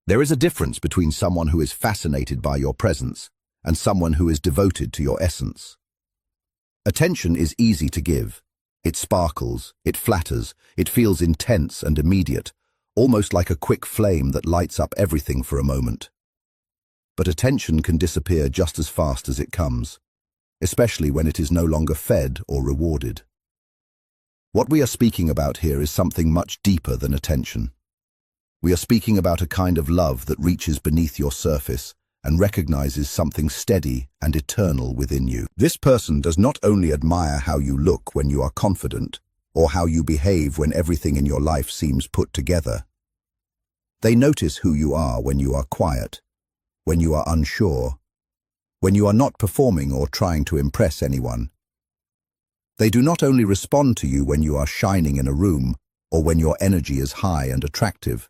There is a difference between someone who is fascinated by your presence and someone who is devoted to your essence. Attention is easy to give. It sparkles, it flatters, it feels intense and immediate, almost like a quick flame that lights up everything for a moment. But attention can disappear just as fast as it comes, especially when it is no longer fed or rewarded. What we are speaking about here is something much deeper than attention. We are speaking about a kind of love that reaches beneath your surface and recognizes something steady and eternal within you. This person does not only admire how you look when you are confident, or how you behave when everything in your life seems put together. They notice who you are when you are quiet, when you are unsure, when you are not performing or trying to impress anyone. They do not only respond to you when you are shining in a room or when your energy is high and attractive.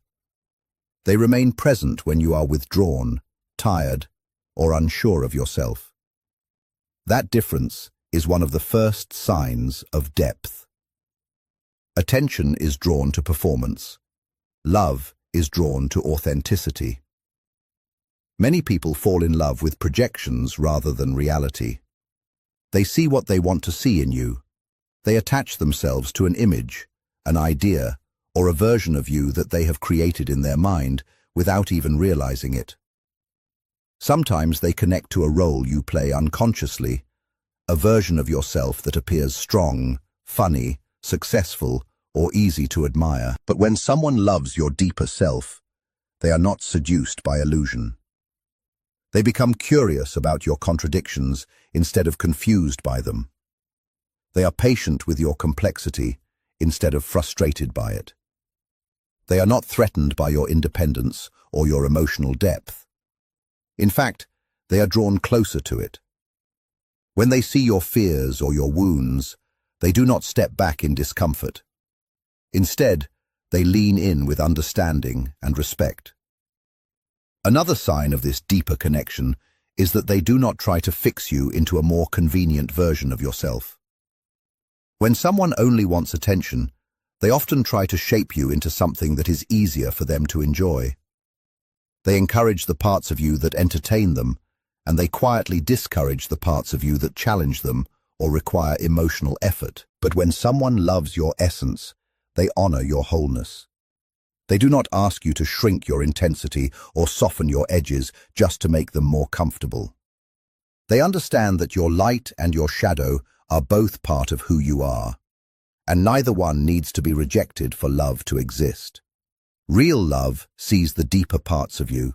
They remain present when you are withdrawn, tired, or unsure of yourself. That difference is one of the first signs of depth. Attention is drawn to performance. Love is drawn to authenticity. Many people fall in love with projections rather than reality. They see what they want to see in you. They attach themselves to an image, an idea, or a version of you that they have created in their mind without even realizing it. Sometimes they connect to a role you play unconsciously, a version of yourself that appears strong, funny, successful, or easy to admire. But when someone loves your deeper self, they are not seduced by illusion. They become curious about your contradictions instead of confused by them. They are patient with your complexity instead of frustrated by it. They are not threatened by your independence or your emotional depth. In fact, they are drawn closer to it. When they see your fears or your wounds, they do not step back in discomfort. Instead, they lean in with understanding and respect. Another sign of this deeper connection is that they do not try to fix you into a more convenient version of yourself. When someone only wants attention, they often try to shape you into something that is easier for them to enjoy. They encourage the parts of you that entertain them, and they quietly discourage the parts of you that challenge them or require emotional effort. But when someone loves your essence, they honor your wholeness. They do not ask you to shrink your intensity or soften your edges just to make them more comfortable. They understand that your light and your shadow are both part of who you are, and neither one needs to be rejected for love to exist. Real love sees the deeper parts of you,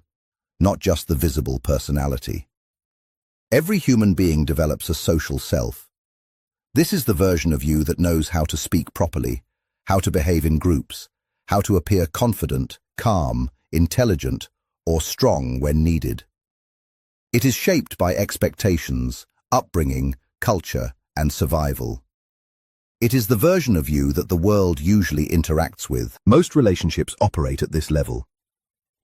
not just the visible personality. Every human being develops a social self. This is the version of you that knows how to speak properly, how to behave in groups, how to appear confident, calm, intelligent, or strong when needed. It is shaped by expectations, upbringing, culture, and survival. It is the version of you that the world usually interacts with. Most relationships operate at this level.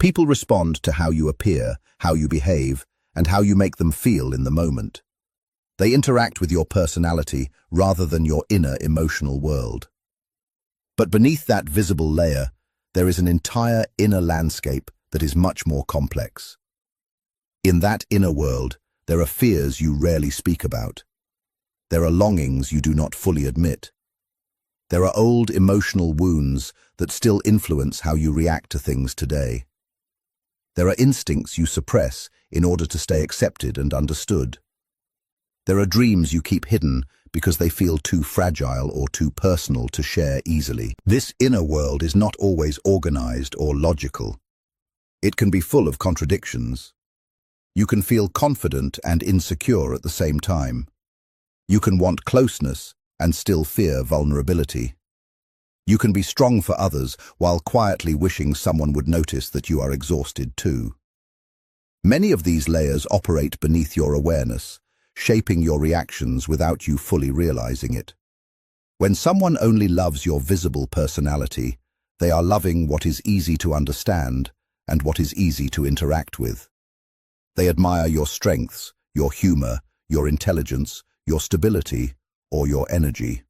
People respond to how you appear, how you behave, and how you make them feel in the moment. They interact with your personality rather than your inner emotional world. But beneath that visible layer, there is an entire inner landscape that is much more complex. In that inner world, there are fears you rarely speak about. There are longings you do not fully admit. There are old emotional wounds that still influence how you react to things today. There are instincts you suppress in order to stay accepted and understood. There are dreams you keep hidden because they feel too fragile or too personal to share easily. This inner world is not always organized or logical. It can be full of contradictions. You can feel confident and insecure at the same time. You can want closeness and still fear vulnerability. You can be strong for others while quietly wishing someone would notice that you are exhausted too. Many of these layers operate beneath your awareness, shaping your reactions without you fully realizing it. When someone only loves your visible personality, they are loving what is easy to understand and what is easy to interact with. They admire your strengths, your humor, your intelligence, your stability, or your energy.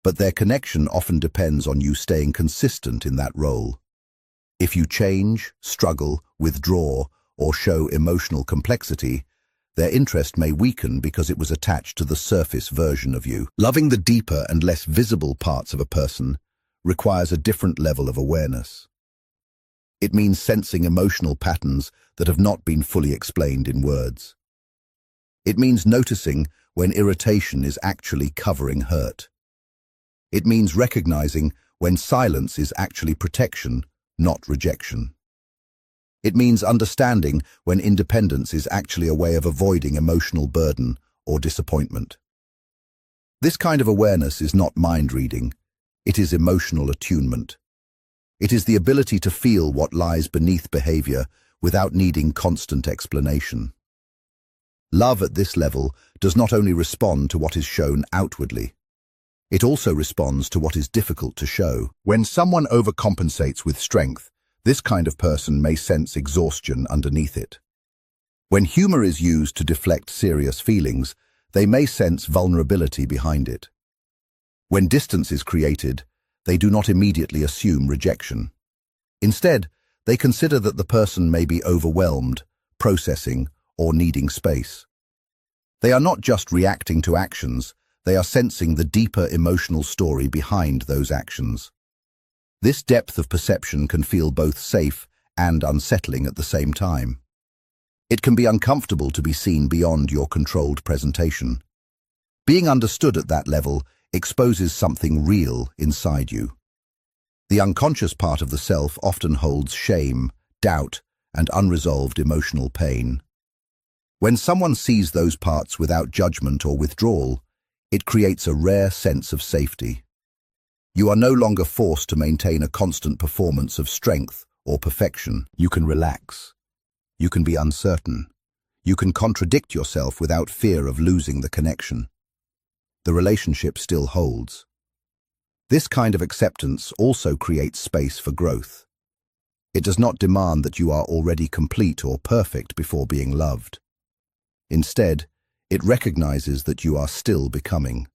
But their connection often depends on you staying consistent in that role. If you change, struggle, withdraw, or show emotional complexity, their interest may weaken because it was attached to the surface version of you. Loving the deeper and less visible parts of a person requires a different level of awareness. It means sensing emotional patterns that have not been fully explained in words. It means noticing when irritation is actually covering hurt. It means recognizing when silence is actually protection, not rejection. It means understanding when independence is actually a way of avoiding emotional burden or disappointment. This kind of awareness is not mind reading, it is emotional attunement. It is the ability to feel what lies beneath behavior without needing constant explanation. Love at this level does not only respond to what is shown outwardly, it also responds to what is difficult to show. When someone overcompensates with strength, this kind of person may sense exhaustion underneath it. When humor is used to deflect serious feelings, they may sense vulnerability behind it. When distance is created, they do not immediately assume rejection. Instead, they consider that the person may be overwhelmed, processing, or needing space. They are not just reacting to actions, they are sensing the deeper emotional story behind those actions. This depth of perception can feel both safe and unsettling at the same time. It can be uncomfortable to be seen beyond your controlled presentation. Being understood at that level exposes something real inside you. The unconscious part of the self often holds shame, doubt, and unresolved emotional pain. When someone sees those parts without judgment or withdrawal, it creates a rare sense of safety. You are no longer forced to maintain a constant performance of strength or perfection. You can relax. You can be uncertain. You can contradict yourself without fear of losing the connection. The relationship still holds. This kind of acceptance also creates space for growth. It does not demand that you are already complete or perfect before being loved. Instead, it recognizes that you are still becoming.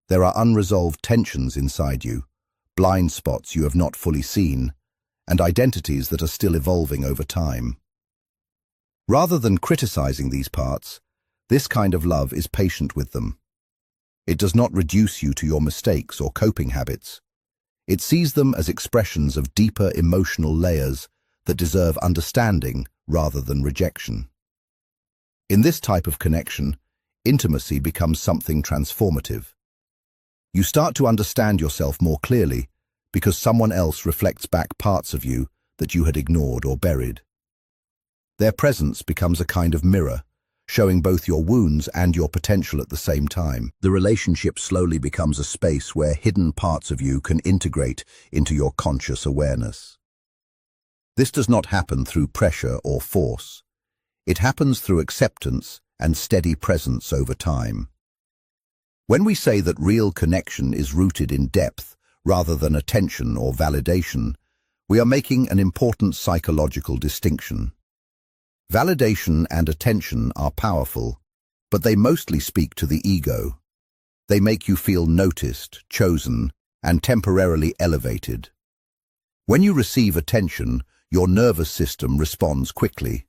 There are unresolved tensions inside you, blind spots you have not fully seen, and identities that are still evolving over time. Rather than criticizing these parts, this kind of love is patient with them. It does not reduce you to your mistakes or coping habits. It sees them as expressions of deeper emotional layers that deserve understanding rather than rejection. In this type of connection, intimacy becomes something transformative. You start to understand yourself more clearly because someone else reflects back parts of you that you had ignored or buried. Their presence becomes a kind of mirror, showing both your wounds and your potential at the same time. The relationship slowly becomes a space where hidden parts of you can integrate into your conscious awareness. This does not happen through pressure or force. It happens through acceptance and steady presence over time. When we say that real connection is rooted in depth rather than attention or validation, we are making an important psychological distinction. Validation and attention are powerful, but they mostly speak to the ego. They make you feel noticed, chosen, and temporarily elevated. When you receive attention, your nervous system responds quickly.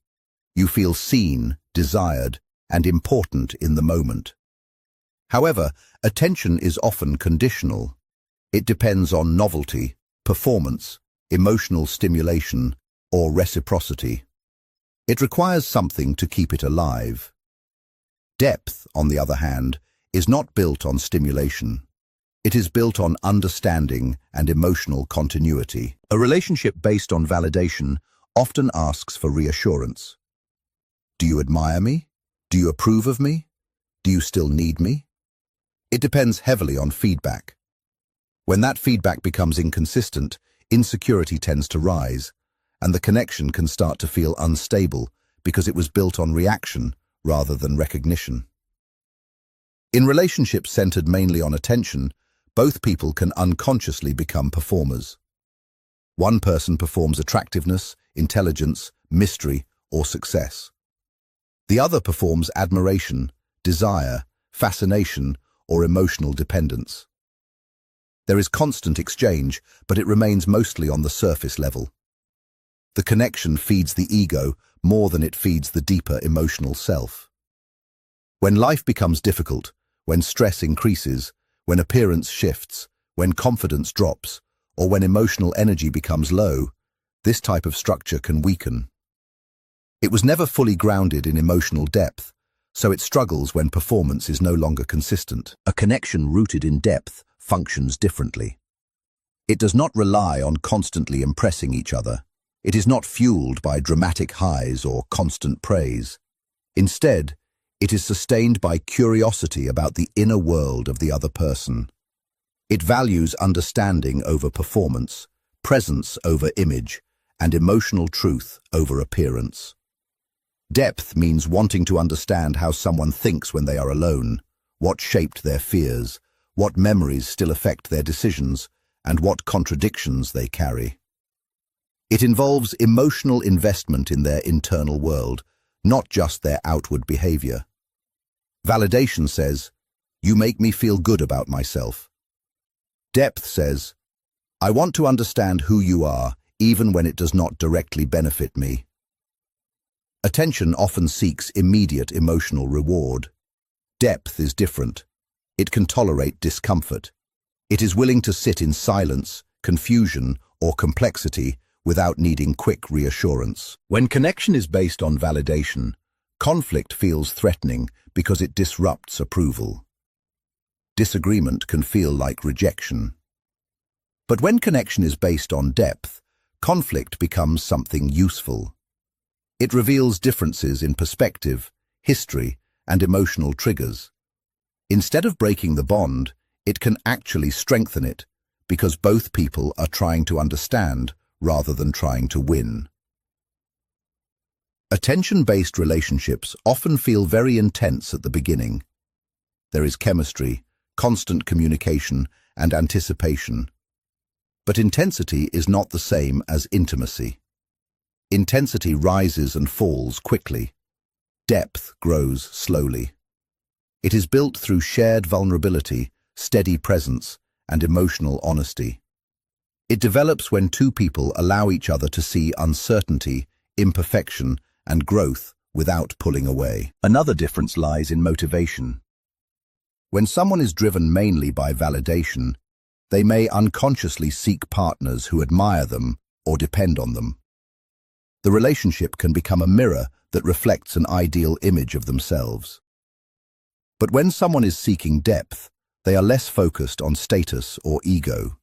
You feel seen, desired, and important in the moment. However, attention is often conditional. It depends on novelty, performance, emotional stimulation, or reciprocity. It requires something to keep it alive. Depth, on the other hand, is not built on stimulation. It is built on understanding and emotional continuity. A relationship based on validation often asks for reassurance. Do you admire me? Do you approve of me? Do you still need me? It depends heavily on feedback. When that feedback becomes inconsistent, insecurity tends to rise, and the connection can start to feel unstable because it was built on reaction rather than recognition. In relationships centered mainly on attention, both people can unconsciously become performers. One person performs attractiveness, intelligence, mystery, or success. The other performs admiration, desire, fascination, or emotional dependence. There is constant exchange, but it remains mostly on the surface level. The connection feeds the ego more than it feeds the deeper emotional self. When life becomes difficult, when stress increases, when appearance shifts, when confidence drops, or when emotional energy becomes low, this type of structure can weaken. It was never fully grounded in emotional depth, so it struggles when performance is no longer consistent. A connection rooted in depth functions differently. It does not rely on constantly impressing each other. It is not fueled by dramatic highs or constant praise. Instead, it is sustained by curiosity about the inner world of the other person. It values understanding over performance, presence over image, and emotional truth over appearance. Depth means wanting to understand how someone thinks when they are alone, what shaped their fears, what memories still affect their decisions, and what contradictions they carry. It involves emotional investment in their internal world, not just their outward behavior. Validation says, "You make me feel good about myself." Depth says, "I want to understand who you are, even when it does not directly benefit me." Attention often seeks immediate emotional reward. Depth is different. It can tolerate discomfort. It is willing to sit in silence, confusion, or complexity without needing quick reassurance. When connection is based on validation, conflict feels threatening because it disrupts approval. Disagreement can feel like rejection. But when connection is based on depth, conflict becomes something useful. It reveals differences in perspective, history, and emotional triggers. Instead of breaking the bond, it can actually strengthen it, because both people are trying to understand rather than trying to win. Attention-based relationships often feel very intense at the beginning. There is chemistry, constant communication, and anticipation. But intensity is not the same as intimacy. Intensity rises and falls quickly. Depth grows slowly. It is built through shared vulnerability, steady presence, and emotional honesty. It develops when two people allow each other to see uncertainty, imperfection, and growth without pulling away. Another difference lies in motivation. When someone is driven mainly by validation, they may unconsciously seek partners who admire them or depend on them. The relationship can become a mirror that reflects an ideal image of themselves. But when someone is seeking depth, they are less focused on status or ego.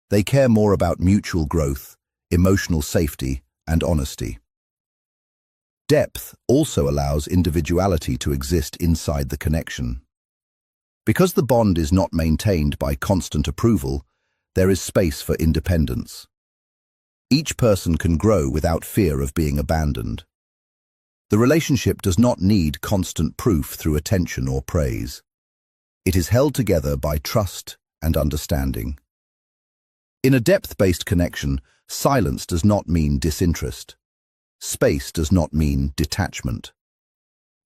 They care more about mutual growth, emotional safety, and honesty. Depth also allows individuality to exist inside the connection. Because the bond is not maintained by constant approval, there is space for independence. Each person can grow without fear of being abandoned. The relationship does not need constant proof through attention or praise. It is held together by trust and understanding. In a depth-based connection, silence does not mean disinterest. Space does not mean detachment.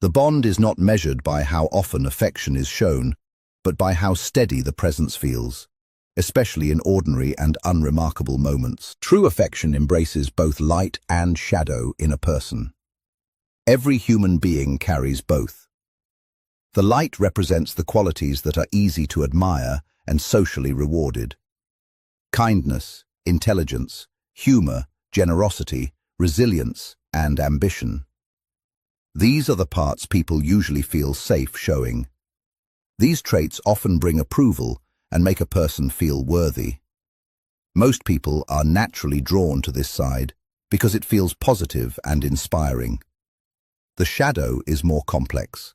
The bond is not measured by how often affection is shown, but by how steady the presence feels, especially in ordinary and unremarkable moments. True affection embraces both light and shadow in a person. Every human being carries both. The light represents the qualities that are easy to admire and socially rewarded. Kindness, intelligence, humor, generosity, resilience, and ambition. These are the parts people usually feel safe showing. These traits often bring approval and make a person feel worthy. Most people are naturally drawn to this side because it feels positive and inspiring. The shadow is more complex.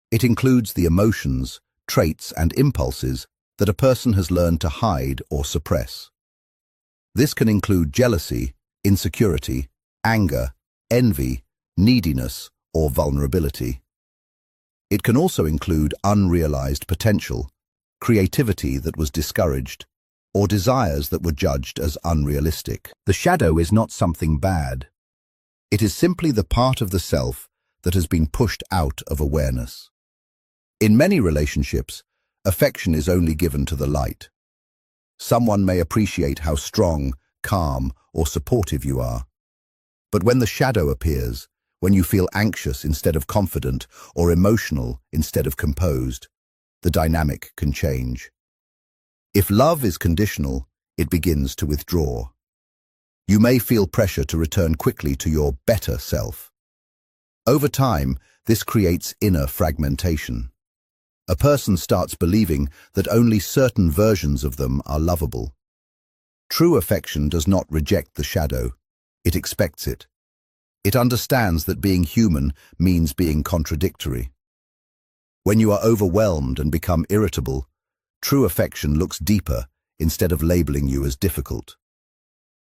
It includes the emotions, traits, and impulses that a person has learned to hide or suppress. This can include jealousy, insecurity, anger, envy, neediness, or vulnerability. It can also include unrealized potential, creativity that was discouraged, or desires that were judged as unrealistic. The shadow is not something bad. It is simply the part of the self that has been pushed out of awareness. In many relationships, affection is only given to the light. Someone may appreciate how strong, calm, or supportive you are, But when the shadow appears, when you feel anxious instead of confident or emotional instead of composed, the dynamic can change. If love is conditional, it begins to withdraw. You may feel pressure to return quickly to your better self. Over time, this creates inner fragmentation. A person starts believing that only certain versions of them are lovable. True affection does not reject the shadow, it expects it. It understands that being human means being contradictory. When you are overwhelmed and become irritable, true affection looks deeper instead of labeling you as difficult.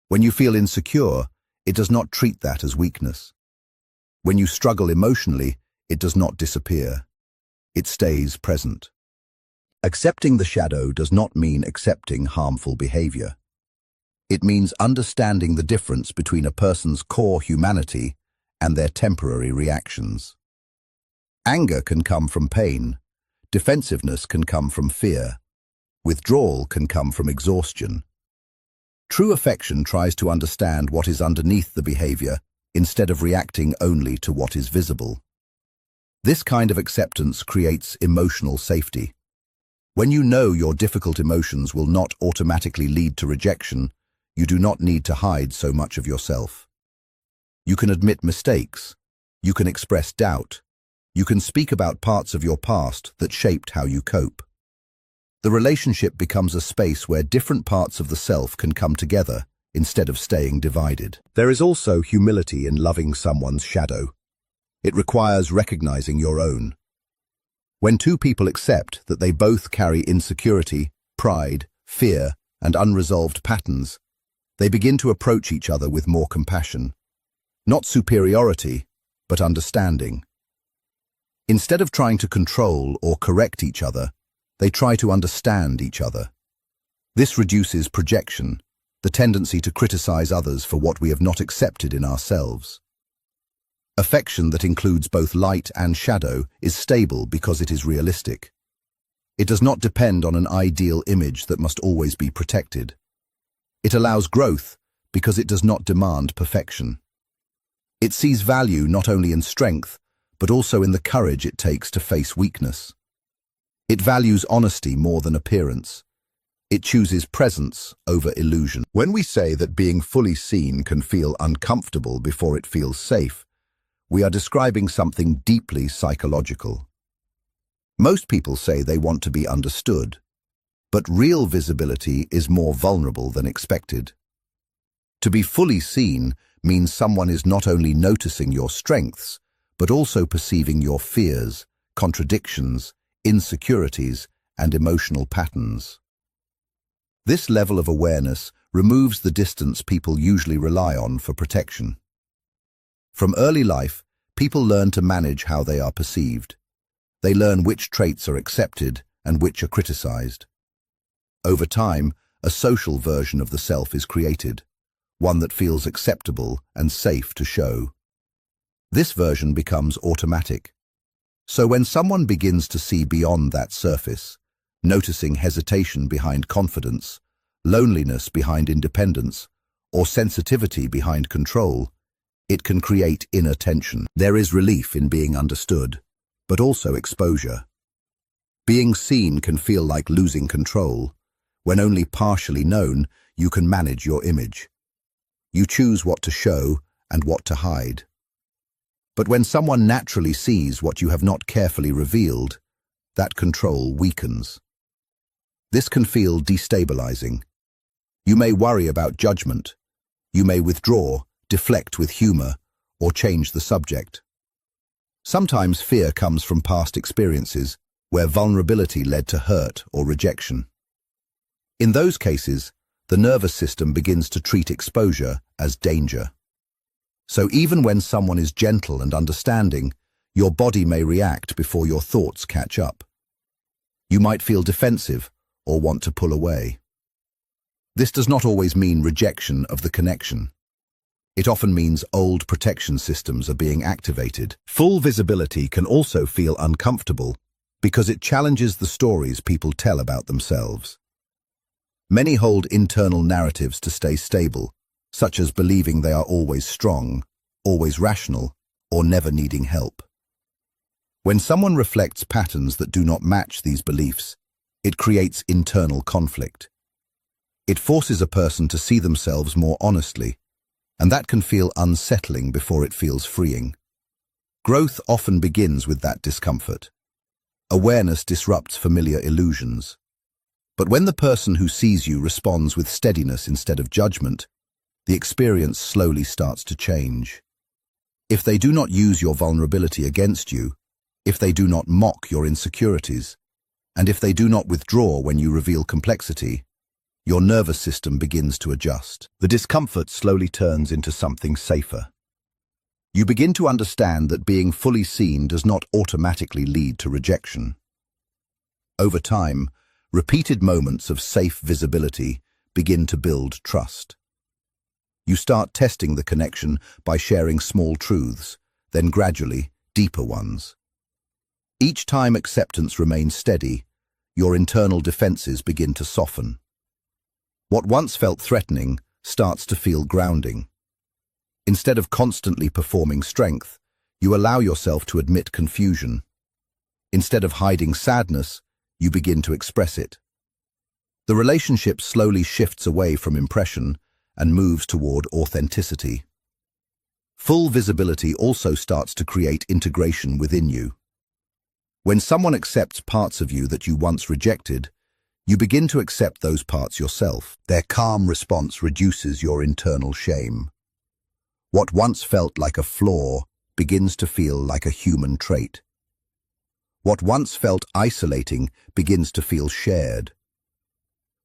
When you feel insecure, it does not treat that as weakness. When you struggle emotionally, it does not disappear. It stays present. Accepting the shadow does not mean accepting harmful behavior. It means understanding the difference between a person's core humanity and their temporary reactions. Anger can come from pain. Defensiveness can come from fear. Withdrawal can come from exhaustion. True affection tries to understand what is underneath the behavior instead of reacting only to what is visible. This kind of acceptance creates emotional safety. When you know your difficult emotions will not automatically lead to rejection, you do not need to hide so much of yourself. You can admit mistakes. You can express doubt. You can speak about parts of your past that shaped how you cope. The relationship becomes a space where different parts of the self can come together instead of staying divided. There is also humility in loving someone's shadow. It requires recognizing your own. When two people accept that they both carry insecurity, pride, fear, and unresolved patterns, they begin to approach each other with more compassion. Not superiority, but understanding. Instead of trying to control or correct each other, they try to understand each other. This reduces projection, the tendency to criticize others for what we have not accepted in ourselves. Affection that includes both light and shadow is stable because it is realistic. It does not depend on an ideal image that must always be protected. It allows growth because it does not demand perfection. It sees value not only in strength, but also in the courage it takes to face weakness. It values honesty more than appearance. It chooses presence over illusion. When we say that being fully seen can feel uncomfortable before it feels safe, we are describing something deeply psychological. Most people say they want to be understood, but real visibility is more vulnerable than expected. To be fully seen means someone is not only noticing your strengths, but also perceiving your fears, contradictions, insecurities, and emotional patterns. This level of awareness removes the distance people usually rely on for protection. From early life, people learn to manage how they are perceived. They learn which traits are accepted and which are criticized. Over time, a social version of the self is created, one that feels acceptable and safe to show. This version becomes automatic. So when someone begins to see beyond that surface, noticing hesitation behind confidence, loneliness behind independence, or sensitivity behind control, it can create inner tension. There is relief in being understood, but also exposure. Being seen can feel like losing control. When only partially known, you can manage your image. You choose what to show and what to hide. But when someone naturally sees what you have not carefully revealed, that control weakens. This can feel destabilizing. You may worry about judgment. You may withdraw, deflect with humor, or change the subject. Sometimes fear comes from past experiences where vulnerability led to hurt or rejection. In those cases, the nervous system begins to treat exposure as danger. So even when someone is gentle and understanding, your body may react before your thoughts catch up. You might feel defensive or want to pull away. This does not always mean rejection of the connection. It often means old protection systems are being activated. Full visibility can also feel uncomfortable because it challenges the stories people tell about themselves. Many hold internal narratives to stay stable, such as believing they are always strong, always rational, or never needing help. When someone reflects patterns that do not match these beliefs, it creates internal conflict. It forces a person to see themselves more honestly, and that can feel unsettling before it feels freeing. Growth often begins with that discomfort. Awareness disrupts familiar illusions. But when the person who sees you responds with steadiness instead of judgment, the experience slowly starts to change. If they do not use your vulnerability against you, if they do not mock your insecurities, and if they do not withdraw when you reveal complexity, your nervous system begins to adjust. The discomfort slowly turns into something safer. You begin to understand that being fully seen does not automatically lead to rejection. Over time, repeated moments of safe visibility begin to build trust. You start testing the connection by sharing small truths, then gradually, deeper ones. Each time acceptance remains steady, your internal defenses begin to soften. What once felt threatening starts to feel grounding. Instead of constantly performing strength, you allow yourself to admit confusion. Instead of hiding sadness, you begin to express it. The relationship slowly shifts away from impression and moves toward authenticity. Full visibility also starts to create integration within you. When someone accepts parts of you that you once rejected, you begin to accept those parts yourself. Their calm response reduces your internal shame. What once felt like a flaw begins to feel like a human trait. What once felt isolating begins to feel shared.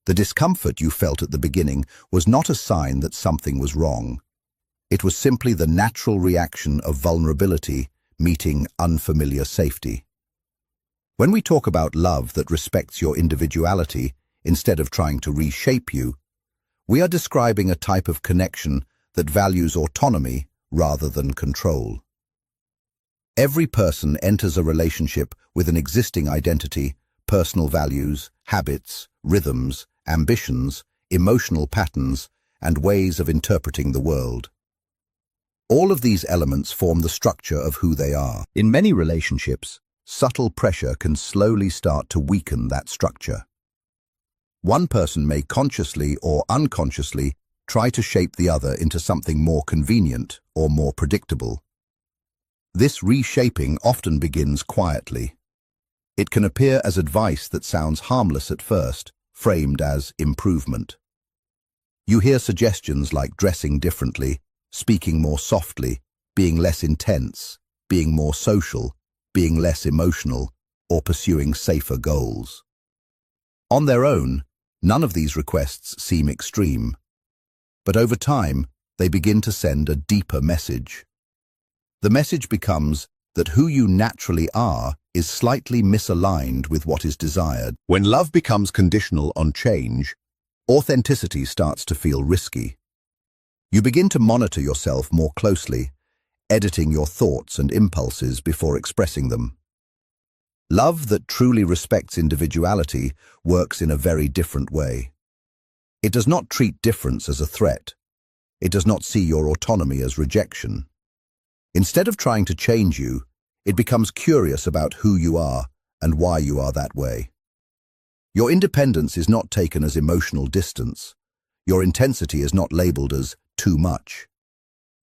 The discomfort you felt at the beginning was not a sign that something was wrong. It was simply the natural reaction of vulnerability meeting unfamiliar safety. When we talk about love that respects your individuality instead of trying to reshape you, we are describing a type of connection that values autonomy rather than control. Every person enters a relationship with an existing identity, personal values, habits, rhythms, ambitions, emotional patterns, and ways of interpreting the world. All of these elements form the structure of who they are. In many relationships, subtle pressure can slowly start to weaken that structure. One person may consciously or unconsciously try to shape the other into something more convenient or more predictable. This reshaping often begins quietly. It can appear as advice that sounds harmless at first, framed as improvement. You hear suggestions like dressing differently, speaking more softly, being less intense, being more social, being less emotional, or pursuing safer goals. On their own, none of these requests seem extreme, but over time, they begin to send a deeper message. The message becomes that who you naturally are is slightly misaligned with what is desired. When love becomes conditional on change, authenticity starts to feel risky. You begin to monitor yourself more closely, editing your thoughts and impulses before expressing them. Love that truly respects individuality works in a very different way. It does not treat difference as a threat. It does not see your autonomy as rejection. Instead of trying to change you, it becomes curious about who you are and why you are that way. Your independence is not taken as emotional distance. Your intensity is not labeled as too much.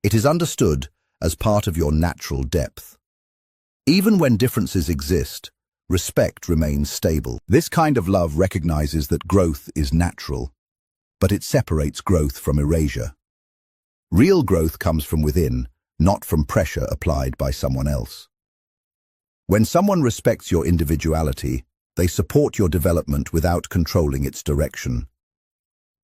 It is understood as part of your natural depth. Even when differences exist, respect remains stable. This kind of love recognizes that growth is natural, but it separates growth from erasure. Real growth comes from within, not from pressure applied by someone else. When someone respects your individuality, they support your development without controlling its direction.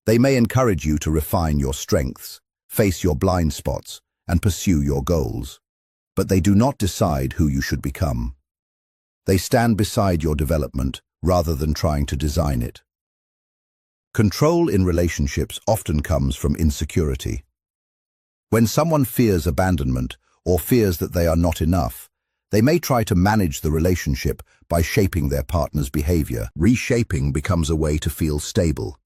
They may encourage you to refine your strengths, face your blind spots, and pursue your goals, but they do not decide who you should become. They stand beside your development rather than trying to design it. Control in relationships often comes from insecurity. When someone fears abandonment or fears that they are not enough, they may try to manage the relationship by shaping their partner's behavior. Reshaping becomes a way to feel stable.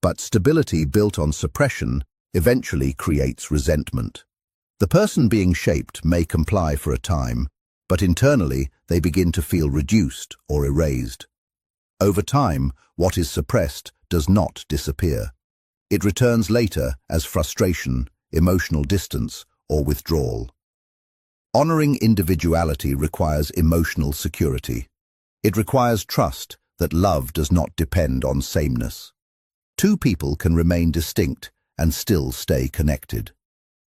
But stability built on suppression eventually creates resentment. The person being shaped may comply for a time, but internally they begin to feel reduced or erased. Over time, what is suppressed does not disappear. It returns later as frustration, emotional distance, or withdrawal. Honoring individuality requires emotional security. It requires trust that love does not depend on sameness. Two people can remain distinct and still stay connected.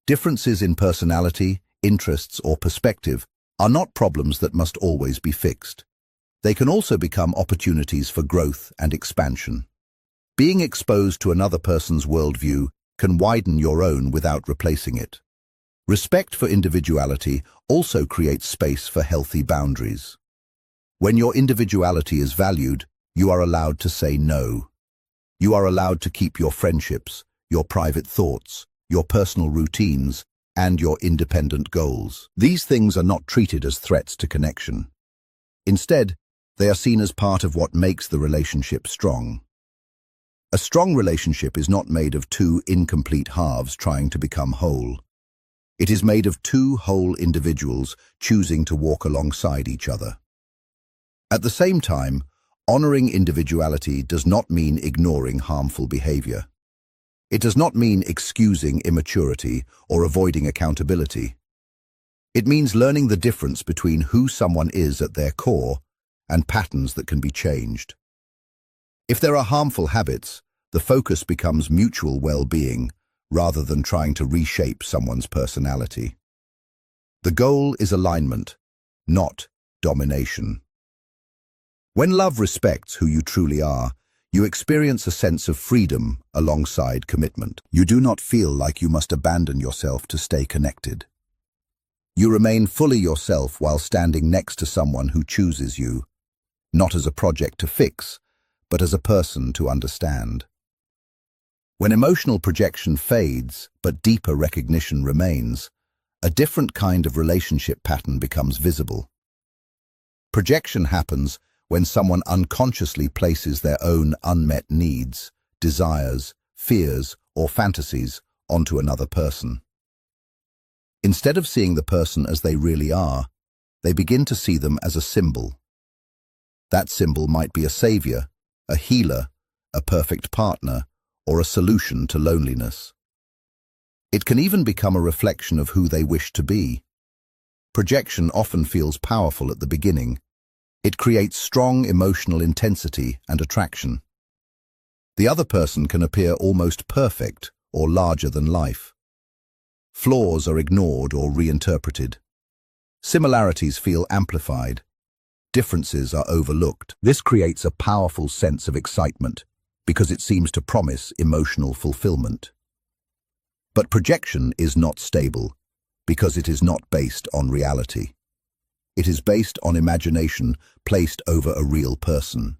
Differences in personality, interests, or perspective are not problems that must always be fixed. They can also become opportunities for growth and expansion. Being exposed to another person's worldview can widen your own without replacing it. Respect for individuality also creates space for healthy boundaries. When your individuality is valued, you are allowed to say no. You are allowed to keep your friendships, your private thoughts, your personal routines, and your independent goals. These things are not treated as threats to connection. Instead, they are seen as part of what makes the relationship strong. A strong relationship is not made of two incomplete halves trying to become whole. It is made of two whole individuals choosing to walk alongside each other. At the same time, honoring individuality does not mean ignoring harmful behavior. It does not mean excusing immaturity or avoiding accountability. It means learning the difference between who someone is at their core and patterns that can be changed. If there are harmful habits, the focus becomes mutual well-being rather than trying to reshape someone's personality. The goal is alignment, not domination. When love respects who you truly are, you experience a sense of freedom alongside commitment. You do not feel like you must abandon yourself to stay connected. You remain fully yourself while standing next to someone who chooses you, not as a project to fix, but as a person to understand. When emotional projection fades, but deeper recognition remains, a different kind of relationship pattern becomes visible. Projection happens when someone unconsciously places their own unmet needs, desires, fears, or fantasies onto another person. Instead of seeing the person as they really are, they begin to see them as a symbol. That symbol might be a savior, a healer, a perfect partner, or a solution to loneliness. It can even become a reflection of who they wish to be. Projection often feels powerful at the beginning. It creates strong emotional intensity and attraction. The other person can appear almost perfect or larger than life. Flaws are ignored or reinterpreted. Similarities feel amplified. Differences are overlooked. This creates a powerful sense of excitement because it seems to promise emotional fulfillment. But projection is not stable because it is not based on reality. It is based on imagination placed over a real person.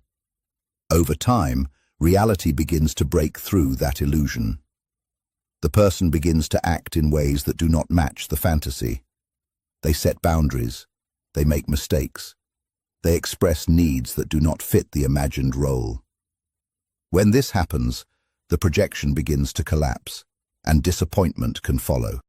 Over time, reality begins to break through that illusion. The person begins to act in ways that do not match the fantasy. They set boundaries. They make mistakes. They express needs that do not fit the imagined role. When this happens, the projection begins to collapse, and disappointment can follow.